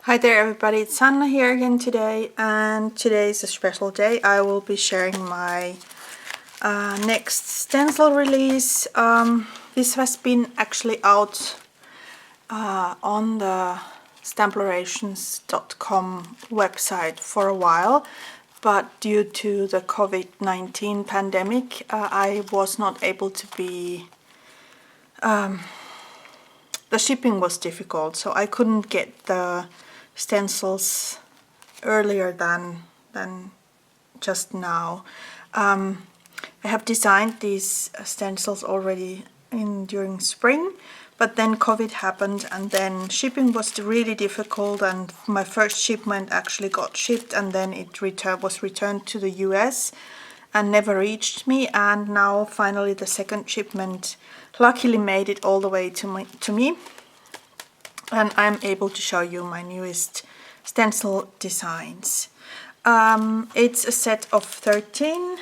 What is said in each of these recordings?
Hi there everybody, it's Sanna here again today, and today is a special day. I will be sharing my next stencil release. This has been actually out on the STAMPlorations.com website for a while, but due to the COVID-19 pandemic I was not able to be... the shipping was difficult, so I couldn't get the stencils earlier than just now. I have designed these stencils already during spring, but then COVID happened and then shipping was really difficult, and my first shipment actually got shipped and then it was returned to the US and never reached me, and now finally the second shipment luckily made it all the way to me. And I'm able to show you my newest stencil designs. It's a set of 13,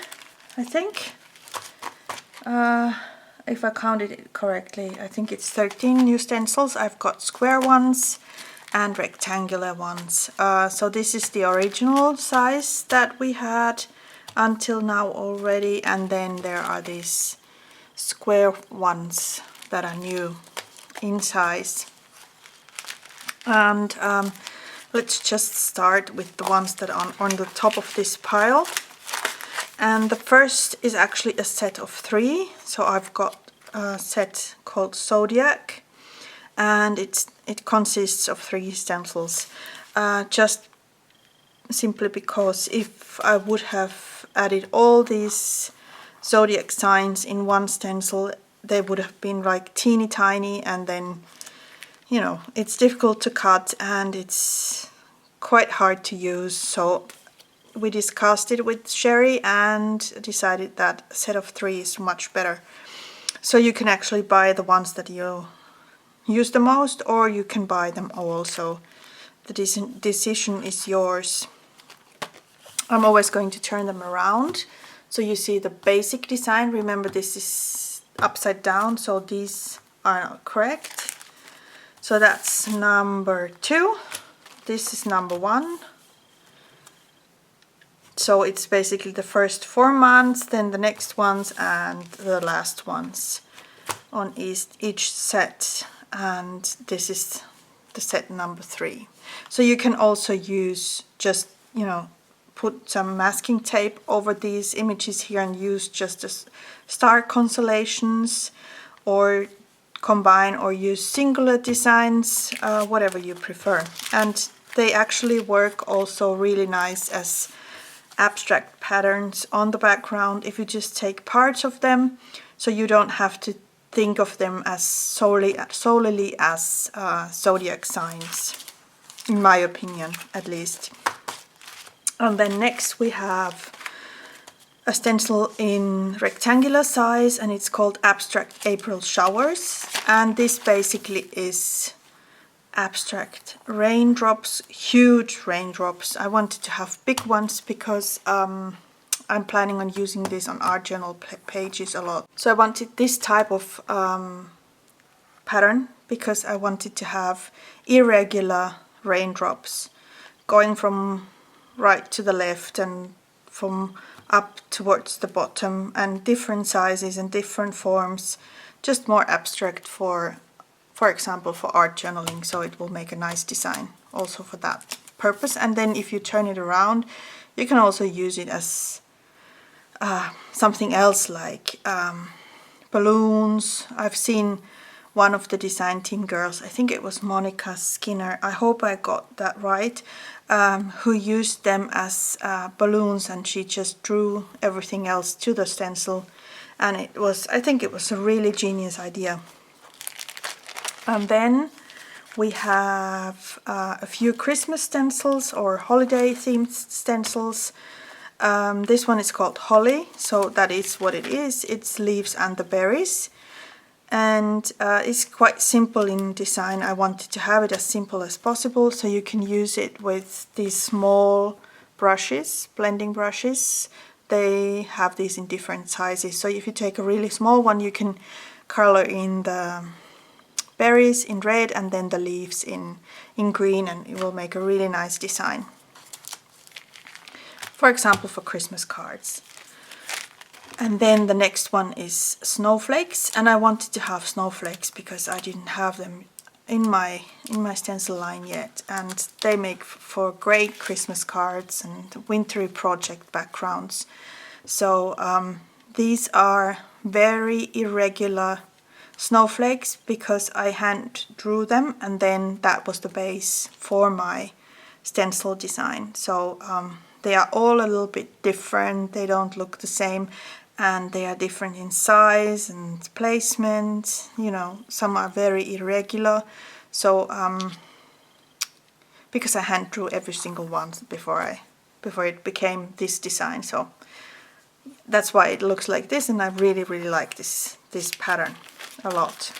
I think. If I counted it correctly, I think it's 13 new stencils. I've got square ones and rectangular ones. So this is the original size that we had until now already, and then there are these square ones that are new in size. And let's just start with the ones that are on the top of this pile. And the first is actually a set of 3. So I've got a set called Zodiac, and it consists of 3 stencils. Just simply because if I would have added all these Zodiac signs in one stencil, they would have been like teeny tiny, and then you know, it's difficult to cut and it's quite hard to use. So we discussed it with Sherry and decided that a set of 3 is much better. So you can actually buy the ones that you use the most, or you can buy them all. So the decision is yours. I'm always going to turn them around so you see the basic design. Remember, this is upside down, so these are not correct. So that's number 2. This is number 1. So it's basically the first 4 months, then the next ones, and the last ones on each set. And this is the set number 3. So you can also use just, you know, put some masking tape over these images here and use just as star constellations, or combine or use singular designs, whatever you prefer. And they actually work also really nice as abstract patterns on the background if you just take parts of them, so you don't have to think of them as solely as zodiac signs, in my opinion at least. And then next we have a stencil in rectangular size, and it's called Abstract April Showers. And this basically is abstract raindrops, huge raindrops. I wanted to have big ones because I'm planning on using this on art journal pages a lot. So I wanted this type of pattern because I wanted to have irregular raindrops going from right to the left and from up towards the bottom, and different sizes and different forms, just more abstract for example for art journaling. So it will make a nice design also for that purpose. And then if you turn it around, you can also use it as something else, like balloons. I've seen one of the design team girls, I think it was Monica Skinner, I hope I got that right, who used them as balloons, and she just drew everything else to the stencil, and it was, I think it was a really genius idea. And then we have a few Christmas stencils or holiday themed stencils. This one is called Holly, so that is what it is. It's leaves and the berries. And it's quite simple in design. I wanted to have it as simple as possible, so you can use it with these small brushes, blending brushes. They have these in different sizes. So if you take a really small one, you can color in the berries in red and then the leaves in green, and it will make a really nice design. For example, for Christmas cards. And then the next one is snowflakes, and I wanted to have snowflakes because I didn't have them in my stencil line yet, and they make for great Christmas cards and wintry project backgrounds. So these are very irregular snowflakes because I hand drew them, and then that was the base for my stencil design. So they are all a little bit different, they don't look the same, and they are different in size and placement, you know, some are very irregular. So because I hand drew every single one before it became this design, so that's why it looks like this, and I really like this pattern a lot.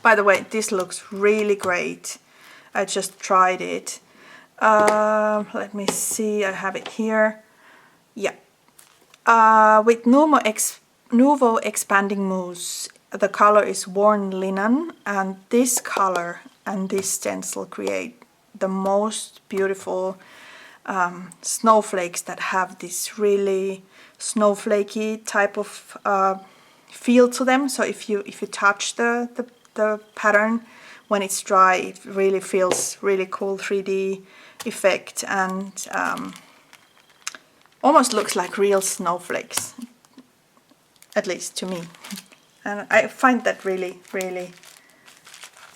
By the way, this looks really great. I just tried it. Let me see, I have it here. Yeah. With Nuvo Expanding Mousse, the color is Worn Linen, and this color and this stencil create the most beautiful snowflakes that have this really snowflakey type of feel to them. So if you touch the pattern when it's dry, it really feels really cool 3D effect, and almost looks like real snowflakes, at least to me. And I find that really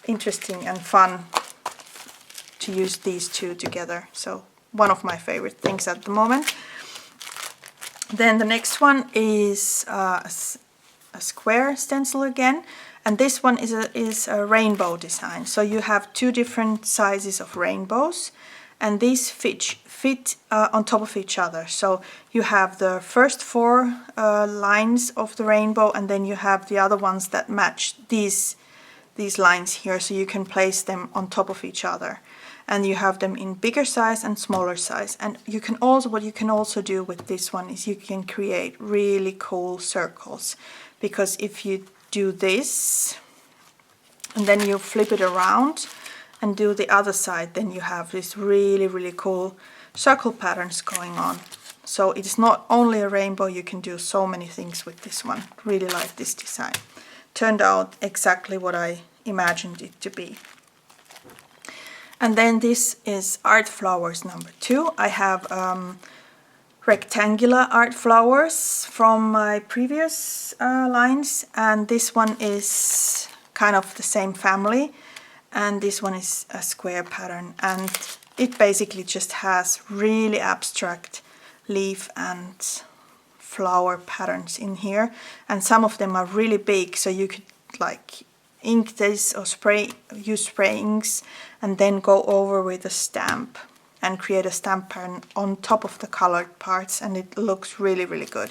interesting and fun to use these two together. So one of my favorite things at the moment. Then the next one is a square stencil again, and this one is a rainbow design. So you have two different sizes of rainbows, and these fit on top of each other. So you have the first four lines of the rainbow, and then you have the other ones that match these lines here, so you can place them on top of each other. And you have them in bigger size and smaller size. And you can also, what you can also do with this one is you can create really cool circles, because if you do this and then you flip it around and do the other side, then you have this really cool circle patterns going on. So it's not only a rainbow, you can do so many things with this one. Really like this design. Turned out exactly what I imagined it to be. And then this is Art Flowers number 2. I have rectangular art flowers from my previous lines, and this one is kind of the same family, and this one is a square pattern, and it basically just has really abstract leaf and flower patterns in here, and some of them are really big, so you could like ink this or use spray inks and then go over with a stamp and create a stamp pattern on top of the colored parts, and it looks really good.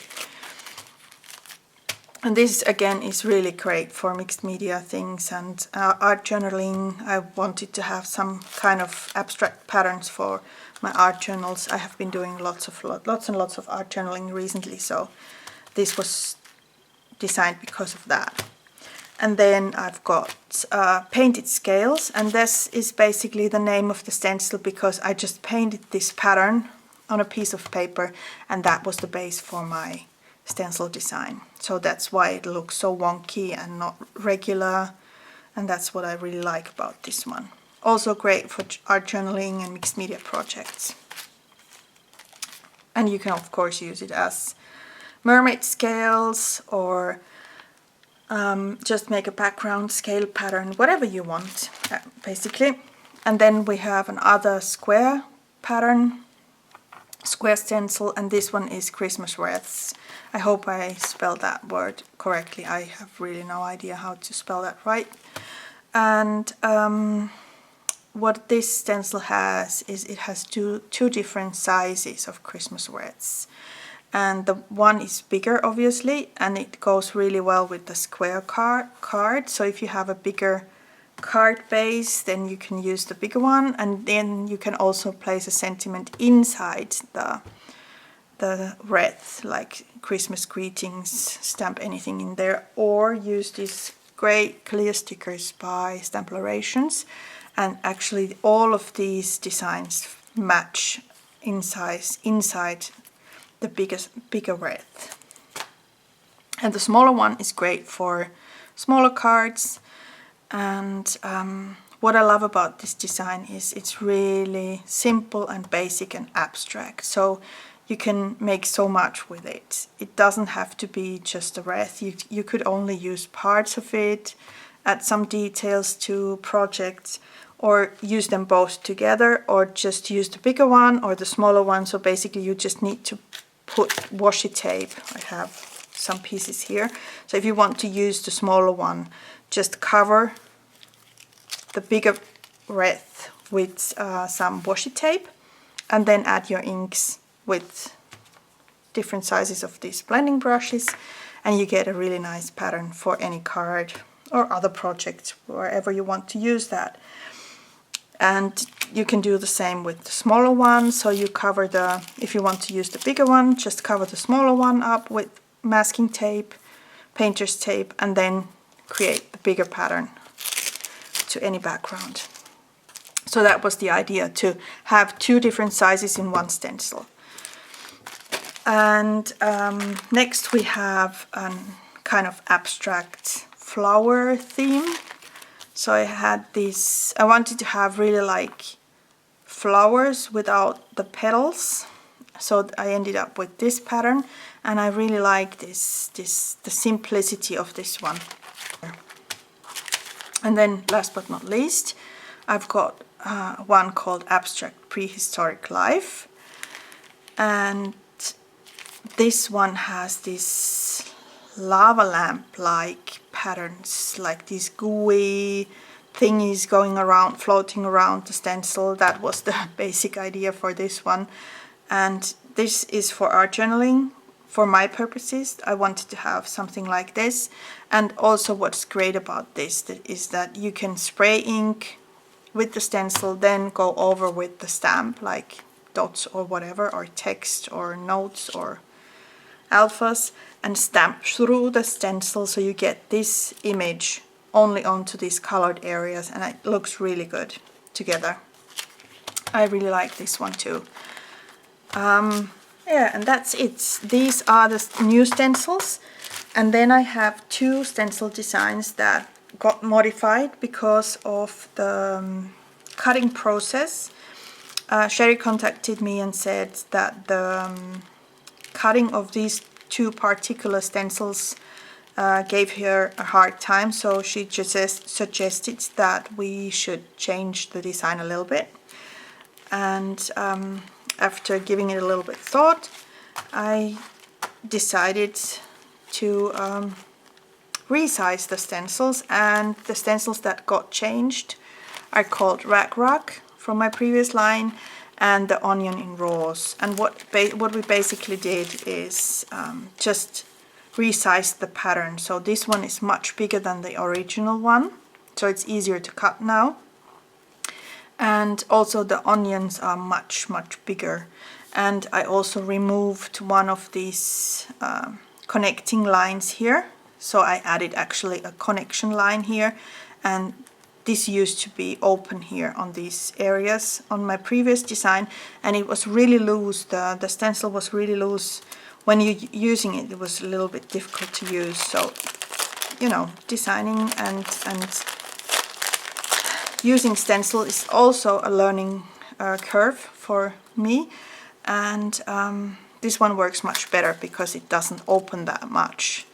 And this again is really great for mixed media things and art journaling. I wanted to have some kind of abstract patterns for my art journals. I have been doing lots and lots of art journaling recently, so this was designed because of that. And then I've got painted scales, and this is basically the name of the stencil because I just painted this pattern on a piece of paper, and that was the base for my stencil design. So that's why it looks so wonky and not regular, and that's what I really like about this one. Also great for art journaling and mixed media projects. And you can of course use it as mermaid scales or just make a background scale pattern, whatever you want, basically. And then we have another square pattern, square stencil, and this one is Christmas wreaths. I hope I spelled that word correctly. I have really no idea how to spell that right. And what this stencil has is it has two different sizes of Christmas wreaths. And the one is bigger, obviously, and it goes really well with the square card. So if you have a bigger card base, then you can use the bigger one, and then you can also place a sentiment inside the wreath, like Christmas greetings, stamp anything in there, or use this great clear stickers by STAMPlorations, and actually all of these designs match in size inside the bigger wreath. And the smaller one is great for smaller cards. And what I love about this design is it's really simple and basic and abstract. So you can make so much with it. It doesn't have to be just a wreath. You could only use parts of it, add some details to projects, or use them both together, or just use the bigger one or the smaller one. So basically you just need to put washi tape. I have some pieces here. So if you want to use the smaller one, just cover the bigger wreath with some washi tape, and then add your inks with different sizes of these blending brushes, and you get a really nice pattern for any card or other projects, wherever you want to use that. And you can do the same with the smaller one. So you cover the, if you want to use the bigger one, just cover the smaller one up with masking tape, painter's tape, and then create the bigger pattern to any background. So that was the idea, to have two different sizes in one stencil. And next we have a kind of abstract flower theme. So I had this, I wanted to have really like flowers without the petals. So I ended up with this pattern, and I really like the simplicity of this one. And then last but not least, I've got one called Abstract Prehistoric Life. And this one has this lava lamp-like patterns, like these gooey thingies going around, floating around the stencil. That was the basic idea for this one. And this is for art journaling. For my purposes, I wanted to have something like this. And also what's great about this is that you can spray ink with the stencil, then go over with the stamp, like dots or whatever, or text or notes or alphas, and stamp through the stencil, so you get this image only onto these colored areas, and it looks really good together. I really like this one too. Yeah, and that's it. These are the new stencils, and then I have two stencil designs that got modified because of the cutting process. Sherry contacted me and said that the cutting of these two particular stencils gave her a hard time, so she just suggested that we should change the design a little bit. And after giving it a little bit thought, I decided to resize the stencils, and the stencils that got changed are called Rag Rock from my previous line, and the Onion in Raws. And what we basically did is just resize the pattern. So this one is much bigger than the original one, so it's easier to cut now. And also the onions are much bigger. And I also removed one of these connecting lines here. So I added actually a connection line here, and this used to be open here on these areas on my previous design, and it was really loose. The stencil was really loose. When you're using it, it was a little bit difficult to use. So, you know, designing and using stencil is also a learning curve for me, and this one works much better because it doesn't open that much.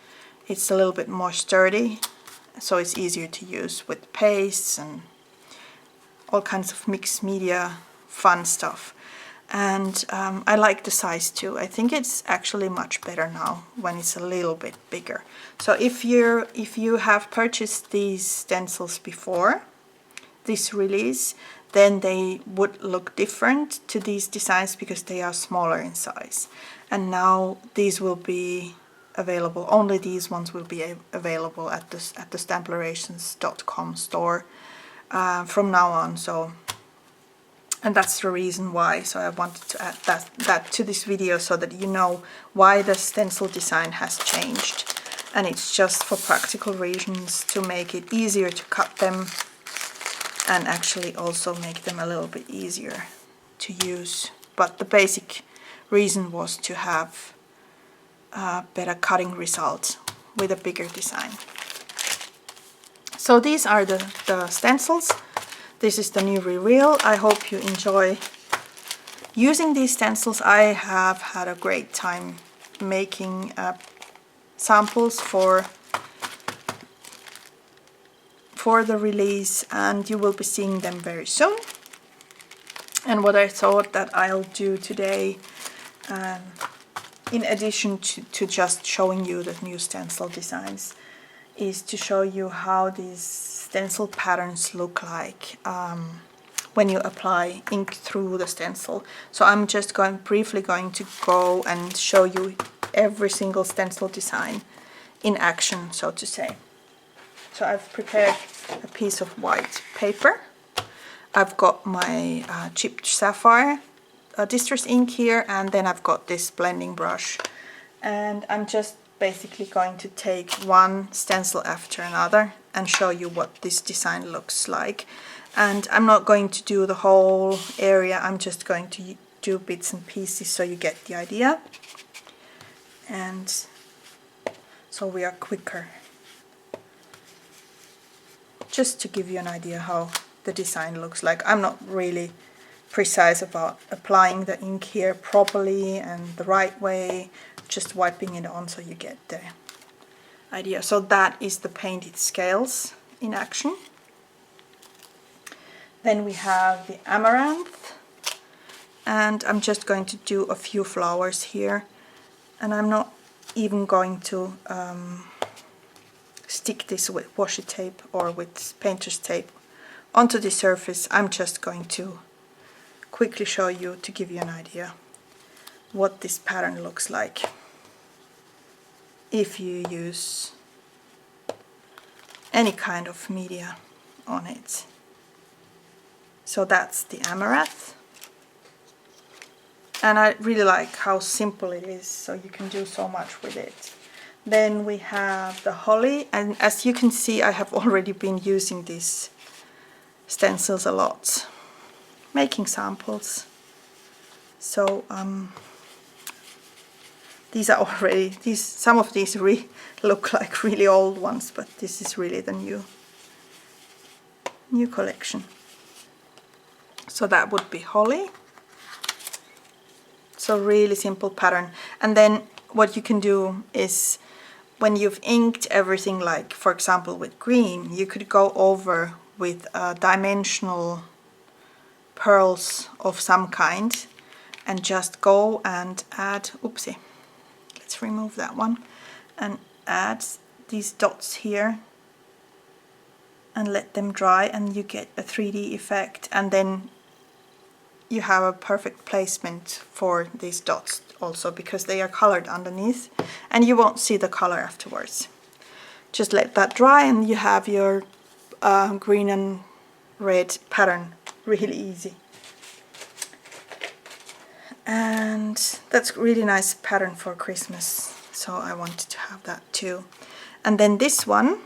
It's a little bit more sturdy, so it's easier to use with pastes and all kinds of mixed media fun stuff. And I like the size too. I think it's actually much better now when it's a little bit bigger. So if you have purchased these stencils before this release, then they would look different to these designs because they are smaller in size. And now these will be available, only these ones will be available at the stencillorations.com store from now on. So, and that's the reason why. So I wanted to add that to this video so that you know why the stencil design has changed. and it's just for practical reasons to make it easier to cut them and actually also make them a little bit easier to use. But the basic reason was to have a better cutting result with a bigger design. So these are the stencils. This is the new reveal. I hope you enjoy using these stencils. I have had a great time making samples for the release, and you will be seeing them very soon. And what I thought that I'll do today, in addition to just showing you the new stencil designs, is to show you how these stencil patterns look like when you apply ink through the stencil. So I'm just briefly going to go and show you every single stencil design in action, so to say. So I've prepared a piece of white paper. I've got my chipped sapphire distress ink here, and then I've got this blending brush. And I'm just basically going to take one stencil after another and show you what this design looks like. And I'm not going to do the whole area, I'm just going to do bits and pieces so you get the idea. And so we are quicker. Just to give you an idea how the design looks like. I'm not really precise about applying the ink here properly and the right way, just wiping it on so you get the idea. So that is the painted scales in action. Then we have the amaranth, and I'm just going to do a few flowers here, and I'm not even going to stick this with washi tape or with painter's tape onto the surface. I'm just going to quickly show you to give you an idea what this pattern looks like if you use any kind of media on it. So that's the amaranth, and I really like how simple it is, so you can do so much with it. Then we have the holly, and as you can see I have already been using these stencils a lot, making samples. So these are already, some of these look like really old ones, but this is really the new collection. So that would be holly. So really simple pattern. And then what you can do is, when you've inked everything, like for example with green, you could go over with dimensional pearls of some kind and just go and add, oopsie, let's remove that one, and add these dots here and let them dry, and you get a 3D effect, and then you have a perfect placement for these dots also, because they are colored underneath and you won't see the color afterwards. Just let that dry and you have your green and red pattern. Really easy. And that's a really nice pattern for Christmas, so I wanted to have that too. And then this one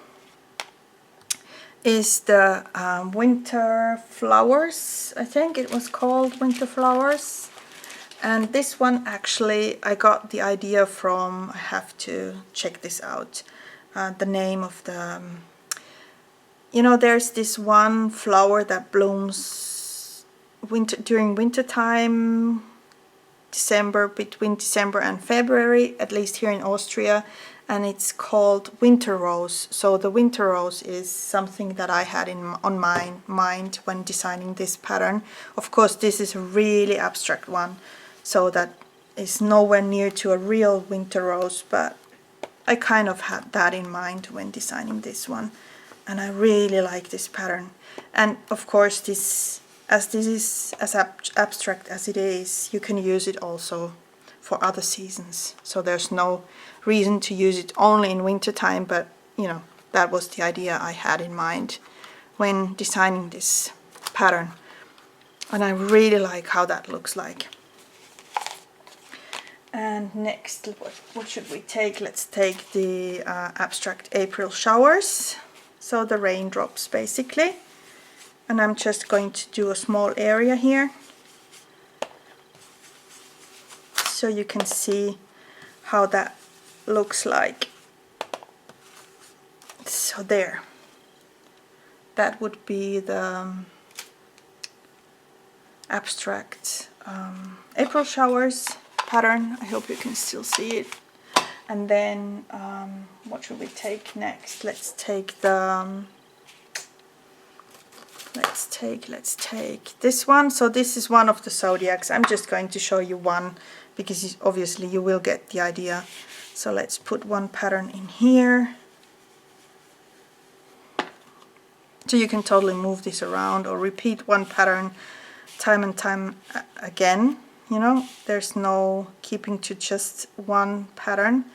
is the winter flowers, I think it was called winter flowers. And this one actually I got the idea from, I have to check this out, the name of the, you know, there's this one flower that blooms during winter time, between December and February, at least here in Austria, and it's called winter rose. So the winter rose is something that I had on my mind when designing this pattern. Of course this is a really abstract one, so that is nowhere near to a real winter rose, but I kind of had that in mind when designing this one, and I really like this pattern. And of course this is as abstract as it is, you can use it also for other seasons, so there's no reason to use it only in winter time, but you know, that was the idea I had in mind when designing this pattern, and I really like how that looks like. And next, what should we take? Let's take the abstract April showers. So the raindrops basically. And I'm just going to do a small area here, so you can see how that looks like. So there. That would be the abstract April showers pattern. I hope you can still see it. And then what should we take next? Let's take the let's take this one. So this is one of the Zodiacs. I'm just going to show you one because obviously you will get the idea. So let's put one pattern in here. So you can totally move this around or repeat one pattern time and time again. You know, there's no keeping to just one pattern.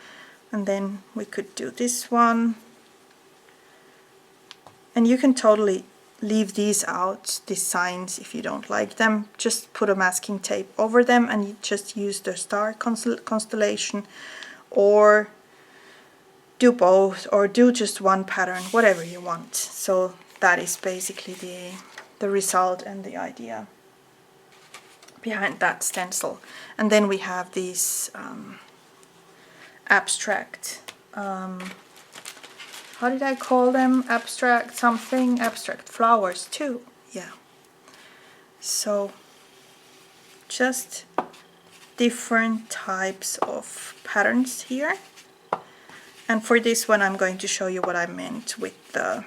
And then we could do this one. And you can totally leave these out, these signs, if you don't like them. Just put a masking tape over them and you just use the star constellation, or do both, or do just one pattern, whatever you want. So that is basically the result and the idea behind that stencil. And then we have these abstract, how did I call them? Abstract something, abstract flowers too. Yeah. So just different types of patterns here. And for this one I'm going to show you what I meant with the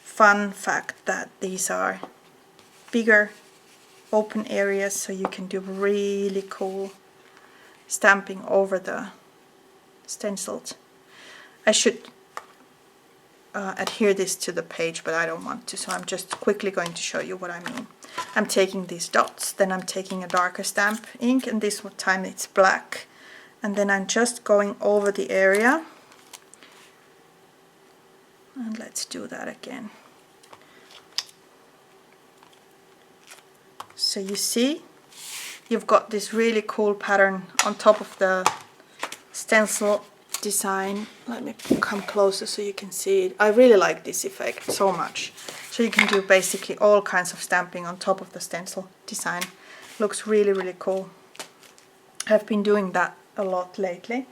fun fact that these are bigger open areas, so you can do really cool stamping over the stencils. I should adhere this to the page, but I don't want to, so I'm just quickly going to show you what I mean. I'm taking these dots, then I'm taking a darker stamp ink, and this time it's black, and then I'm just going over the area. And let's do that again. So you see, you've got this really cool pattern on top of the stencil design. Let me come closer so you can see it. I really like this effect so much. So you can do basically all kinds of stamping on top of the stencil design. Looks really, really cool. I've been doing that a lot lately.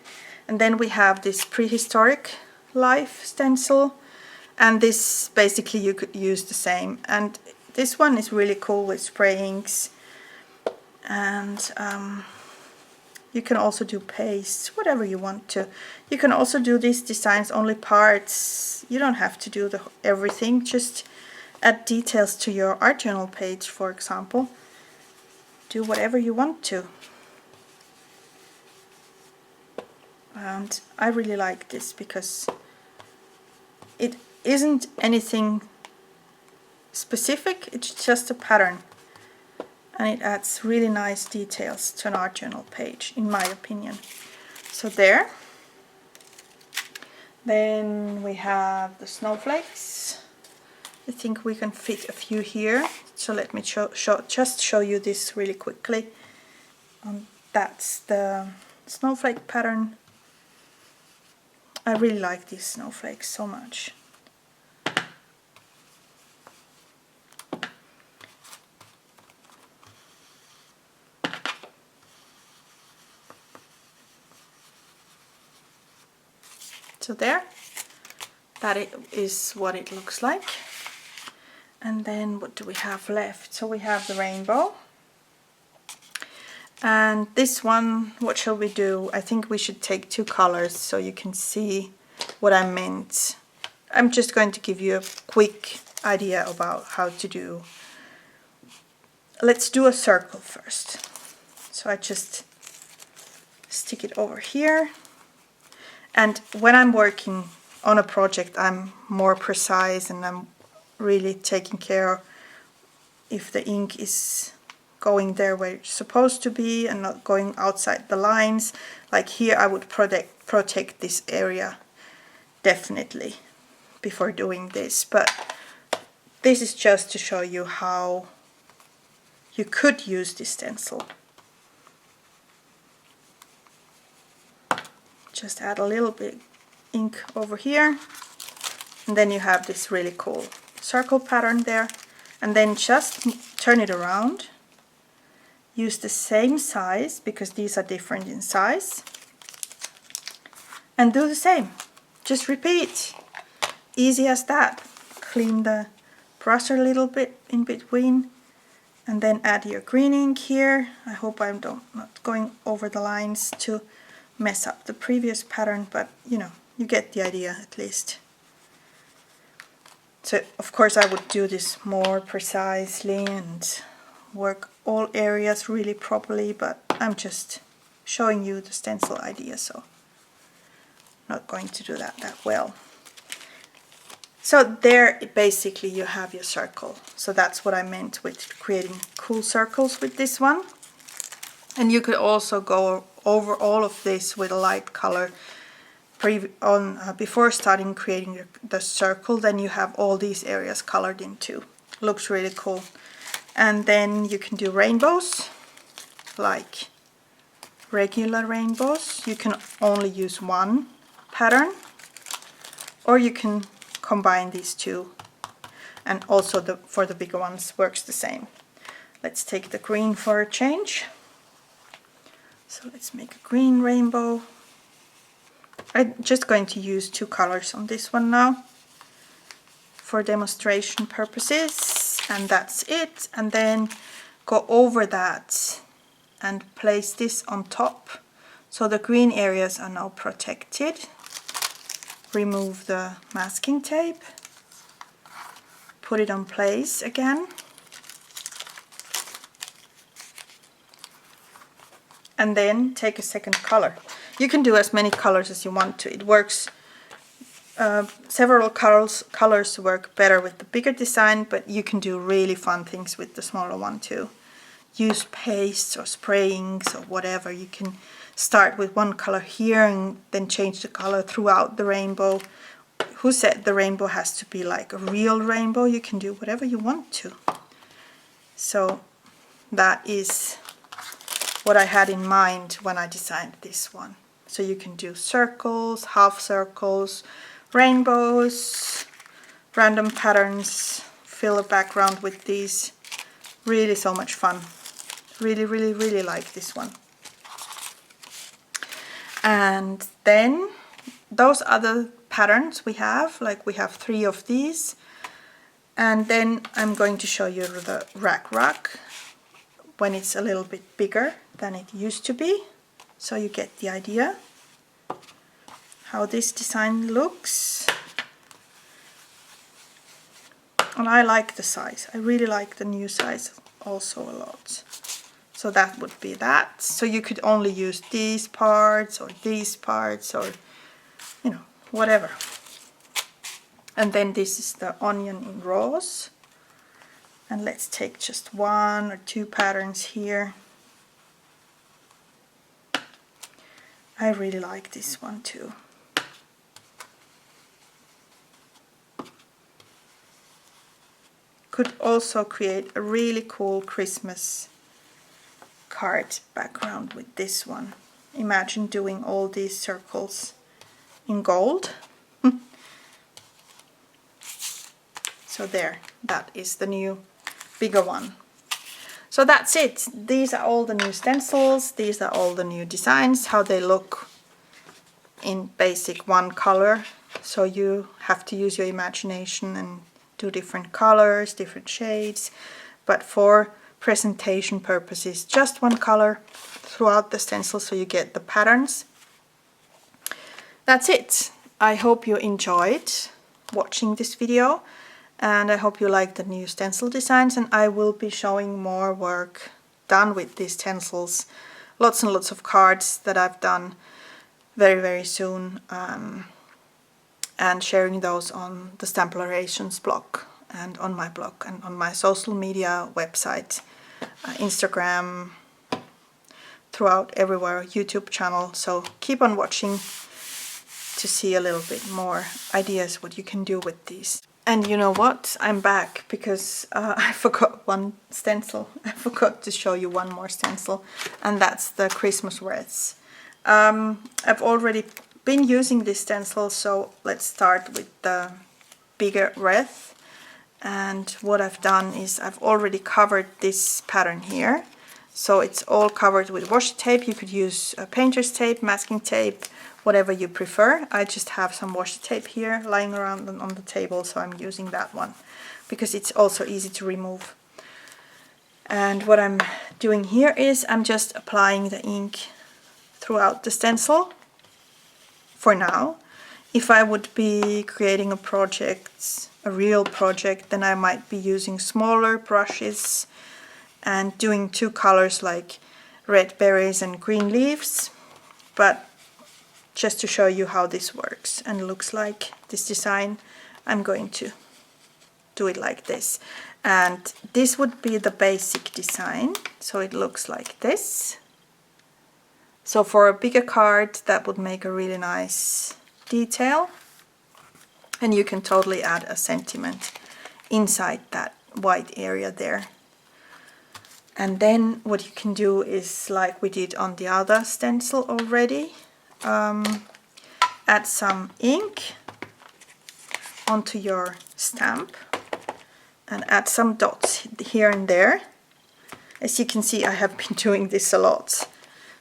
And then we have this Prehistoric Life stencil, and this basically you could use the same. And this one is really cool with spray inks, and you can also do paste, whatever you want to. You can also do these designs only parts. You don't have to do everything, just add details to your art journal page, for example. Do whatever you want to. And I really like this because it isn't anything specific, it's just a pattern. And it adds really nice details to an art journal page, in my opinion. So there. Then we have the snowflakes. I think we can fit a few here. So let me just show you this really quickly. That's the snowflake pattern. I really like these snowflakes so much. So there, that is what it looks like. And then what do we have left? So we have the rainbow. And this one, what shall we do? I think we should take two colors so you can see what I meant. I'm just going to give you a quick idea about how to do. Let's do a circle first. So I just stick it over here. And when I'm working on a project, I'm more precise and I'm really taking care if the ink is going there where it's supposed to be and not going outside the lines. Like here, I would protect this area definitely before doing this. But this is just to show you how you could use this stencil. just add a little bit ink over here, and then you have this really cool circle pattern there. And then just turn it around, use the same size because these are different in size, and do the same. Just repeat. Easy as that. Clean the brush a little bit in between, and then add your green ink here. I hope I'm not going over the lines to mess up the previous pattern, but you know, you get the idea at least. So of course I would do this more precisely and work all areas really properly, but I'm just showing you the stencil idea, so I'm not going to do that well. So there basically you have your circle. So that's what I meant with creating cool circles with this one. And you could also go over all of this with a light color before starting creating the circle. Then you have all these areas colored in too. Looks really cool. And then you can do rainbows, like regular rainbows. You can only use one pattern, or you can combine these two, and also for the bigger ones works the same. Let's take the green for a change. So let's make a green rainbow. I'm just going to use 2 colors on this one now for demonstration purposes, and that's it. And then go over that and place this on top, so the green areas are now protected. Remove the masking tape, put it on place again, and then take a second color. You can do as many colors as you want to. It works, several colors work better with the bigger design, but you can do really fun things with the smaller one too. Use pastes or spray inks or whatever. You can start with one color here and then change the color throughout the rainbow. Who said the rainbow has to be like a real rainbow? You can do whatever you want to. So that is what I had in mind when I designed this one. So you can do circles, half circles, rainbows, random patterns, fill a background with these. Really so much fun. Really like this one. And then those other patterns we have, like we have 3 of these, and then I'm going to show you the rack when it's a little bit bigger than it used to be, so you get the idea how this design looks. And I like the size. I really like the new size also a lot. So that would be that. So you could only use these parts or these parts, or you know, whatever. And then this is the onion in rose. And let's take just 1 or 2 patterns here. I really like this one too. Could also create a really cool Christmas card background with this one. Imagine doing all these circles in gold. So there, that is the new bigger one. So that's it. These are all the new stencils. These are all the new designs, how they look in basic one color. So you have to use your imagination and do different colors, different shades. But for presentation purposes, just one color throughout the stencil, so you get the patterns. That's it. I hope you enjoyed watching this video, and I hope you like the new stencil designs, and I will be showing more work done with these stencils. Lots and lots of cards that I've done very soon, and sharing those on the STAMPlorations blog and on my blog and on my social media website, Instagram, throughout everywhere, YouTube channel. So keep on watching to see a little bit more ideas what you can do with these. And you know what? I'm back because I forgot one stencil. I forgot to show you one more stencil, and that's the Christmas wreaths. I've already been using this stencil, so let's start with the bigger wreath. And what I've done is I've already covered this pattern here. So it's all covered with washi tape. You could use painter's tape, masking tape, whatever you prefer. I just have some washi tape here lying around on the table, so I'm using that one because it's also easy to remove. And what I'm doing here is I'm just applying the ink throughout the stencil for now. If I would be creating a project, a real project, then I might be using smaller brushes and doing two colors like red berries and green leaves. But just to show you how this works and looks like, this design, I'm going to do it like this. And this would be the basic design, so it looks like this. So for a bigger card, that would make a really nice detail. And you can totally add a sentiment inside that white area there. And then what you can do is, like we did on the other stencil already, add some ink onto your stamp and add some dots here and there. As you can see, I have been doing this a lot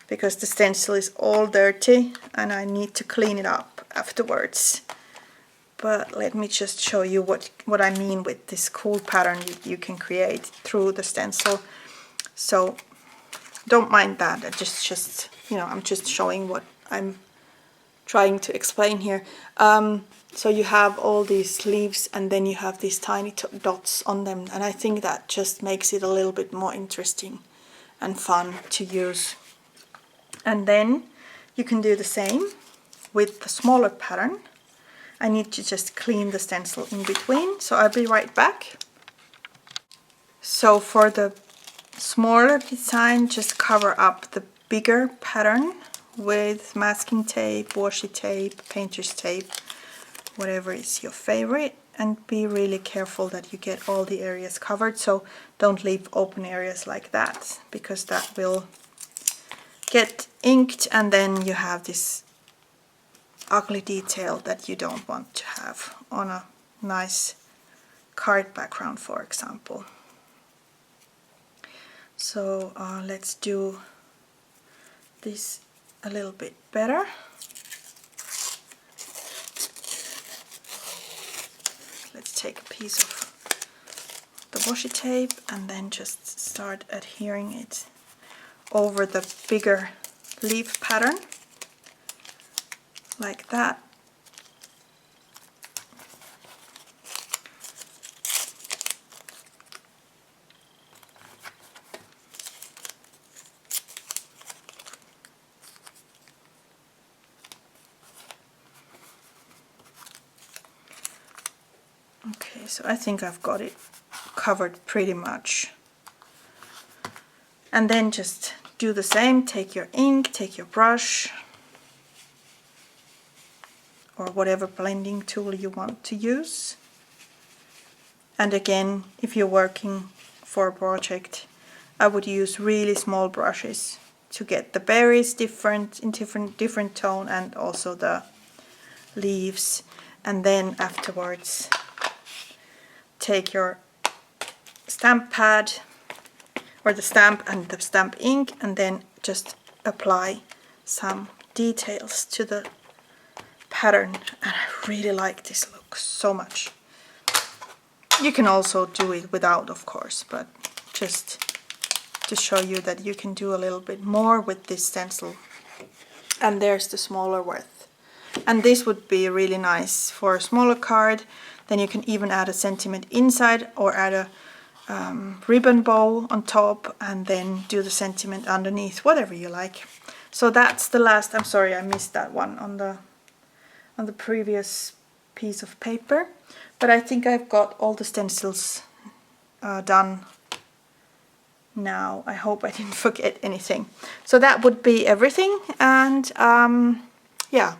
because the stencil is all dirty and I need to clean it up afterwards. But let me just show you what I mean with this cool pattern you can create through the stencil. So don't mind that. I just you know, I'm just showing what I'm trying to explain here. So you have all these leaves and then you have these tiny dots on them, and I think that just makes it a little bit more interesting and fun to use. And then you can do the same with the smaller pattern. I need to just clean the stencil in between, so I'll be right back. So for the smaller design, just cover up the bigger pattern with masking tape, washi tape, painter's tape, whatever is your favorite, and be really careful that you get all the areas covered. So don't leave open areas like that, because that will get inked and then you have this ugly detail that you don't want to have on a nice card background, for example. So let's do this a little bit better. Let's take a piece of the washi tape and then just start adhering it over the bigger leaf pattern, like that. Okay, so I think I've got it covered pretty much. And then just do the same, take your ink, take your brush, or whatever blending tool you want to use. And again, if you're working for a project, I would use really small brushes to get the berries different in different tone, and also the leaves. And then afterwards, take your stamp pad or the stamp and the stamp ink, and then just apply some details to the pattern. And I really like this look so much. You can also do it without, of course, but just to show you that you can do a little bit more with this stencil. And there's the smaller width. And this would be really nice for a smaller card. Then you can even add a sentiment inside, or add a ribbon bow on top and then do the sentiment underneath, whatever you like. So that's the last. I'm sorry I missed that one on the previous piece of paper, but I think I've got all the stencils done now. I hope I didn't forget anything. So that would be everything, and yeah,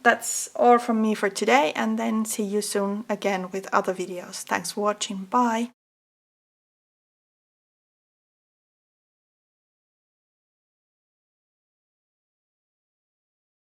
that's all from me for today, and then see you soon again with other videos. Thanks for watching. Bye.